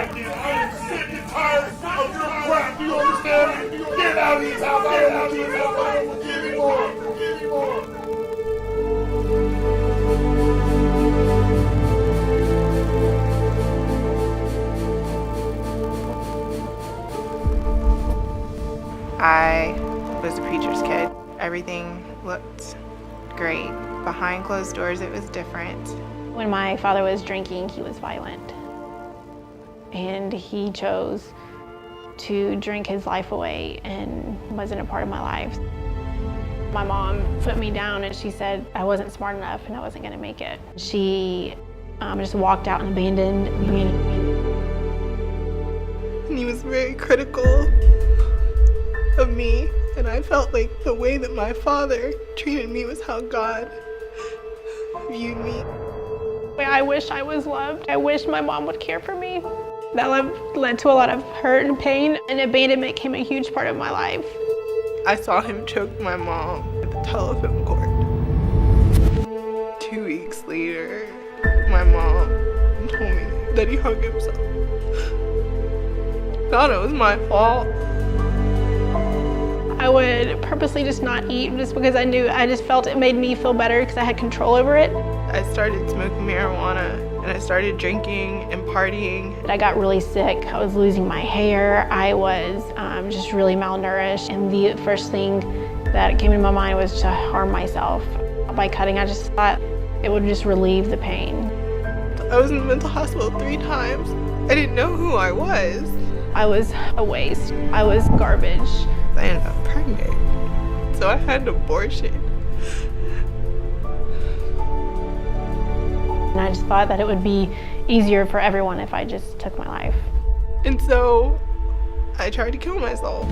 am sick and tired of your crap. Do you understand me? Get out of these house. I don't want you in this house. I don't want you anymore. I was a preacher's kid. Everything looked great. Behind closed doors, it was different. When my father was drinking, he was violent. And he chose to drink his life away and wasn't a part of my life. My mom put me down and she said I wasn't smart enough and I wasn't gonna make it. She just walked out and abandoned me. And he was very critical of me, and I felt like the way that my father treated me was how God viewed me. I wish I was loved. I wish my mom would care for me. That love led to a lot of hurt and pain, and abandonment became a huge part of my life. I saw him choke my mom at the telephone cord. 2 weeks later, my mom told me that he hung himself. Thought it was my fault. I would purposely just not eat just because I just felt it made me feel better because I had control over it. I started smoking marijuana and I started drinking and partying. I got really sick. I was losing my hair. I was just really malnourished. And the first thing that came into my mind was to harm myself by cutting. I just thought it would just relieve the pain. I was in the mental hospital 3 times. I didn't know who I was. I was a waste. I was garbage. I ended up pregnant, so I had an abortion. And I just thought that it would be easier for everyone if I just took my life. And so I tried to kill myself.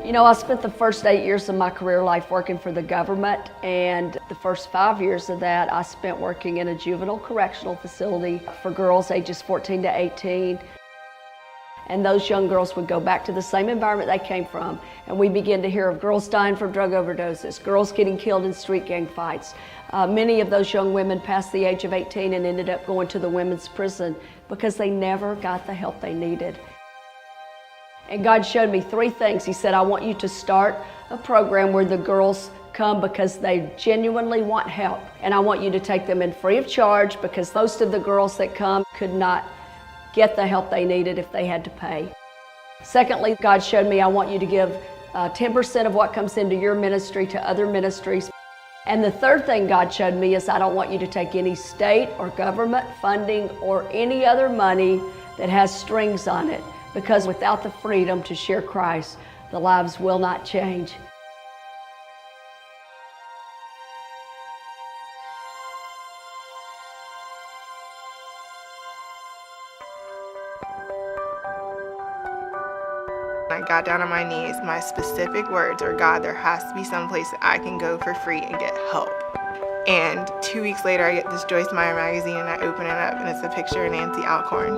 You know, I spent the first 8 years of my career life working for the government, and the first 5 years of that I spent working in a juvenile correctional facility for girls ages 14 to 18. And those young girls would go back to the same environment they came from, and we began to hear of girls dying from drug overdoses, girls getting killed in street gang fights. Many of those young women passed the age of 18 and ended up going to the women's prison because they never got the help they needed. And God showed me 3 things. He said, I want you to start a program where the girls come because they genuinely want help. And I want you to take them in free of charge because most of the girls that come could not get the help they needed if they had to pay. Secondly, God showed me I want you to give 10% of what comes into your ministry to other ministries. And the third thing God showed me is I don't want you to take any state or government funding or any other money that has strings on it, because without the freedom to share Christ, the lives will not change. I got down on my knees. My specific words are, God, there has to be some place that I can go for free and get help. And 2 weeks later, I get this Joyce Meyer magazine and I open it up and it's a picture of Nancy Alcorn.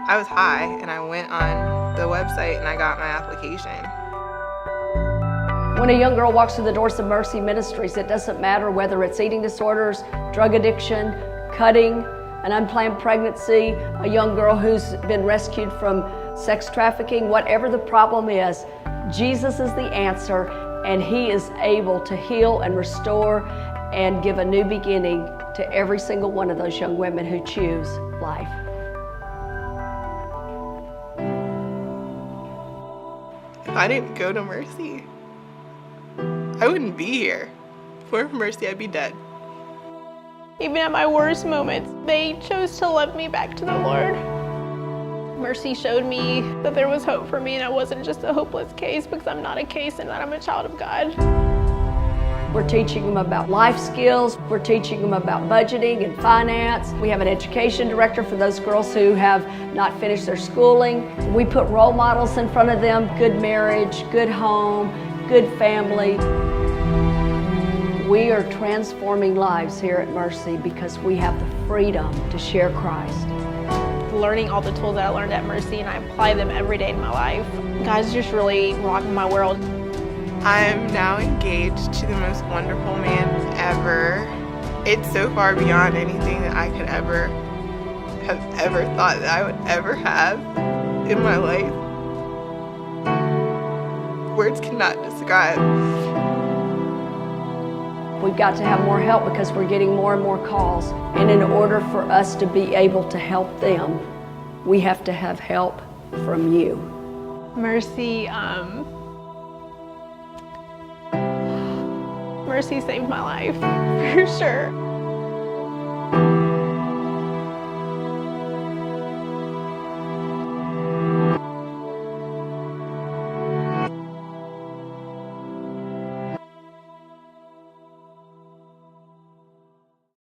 I was high and I went on the website and I got my application. When a young girl walks through the doors of Mercy Ministries, it doesn't matter whether it's eating disorders, drug addiction, cutting, an unplanned pregnancy, a young girl who's been rescued from sex trafficking, whatever the problem is, Jesus is the answer, and He is able to heal and restore and give a new beginning to every single one of those young women who choose life. If I didn't go to Mercy, I wouldn't be here. For Mercy, I'd be dead. Even at my worst moments, they chose to love me back to the Lord. Mercy showed me that there was hope for me and I wasn't just a hopeless case, because I'm not a case and that I'm a child of God. We're teaching them about life skills. We're teaching them about budgeting and finance. We have an education director for those girls who have not finished their schooling. We put role models in front of them: good marriage, good home, good family. We are transforming lives here at Mercy because we have the freedom to share Christ. Learning all the tools that I learned at Mercy, and I apply them every day in my life. God's just really rocking my world. I'm now engaged to the most wonderful man ever. It's so far beyond anything that I could ever thought that I would ever have in my life. Words cannot describe. We've got to have more help because we're getting more and more calls. And in order for us to be able to help them, we have to have help from you. Mercy, Mercy saved my life, for sure.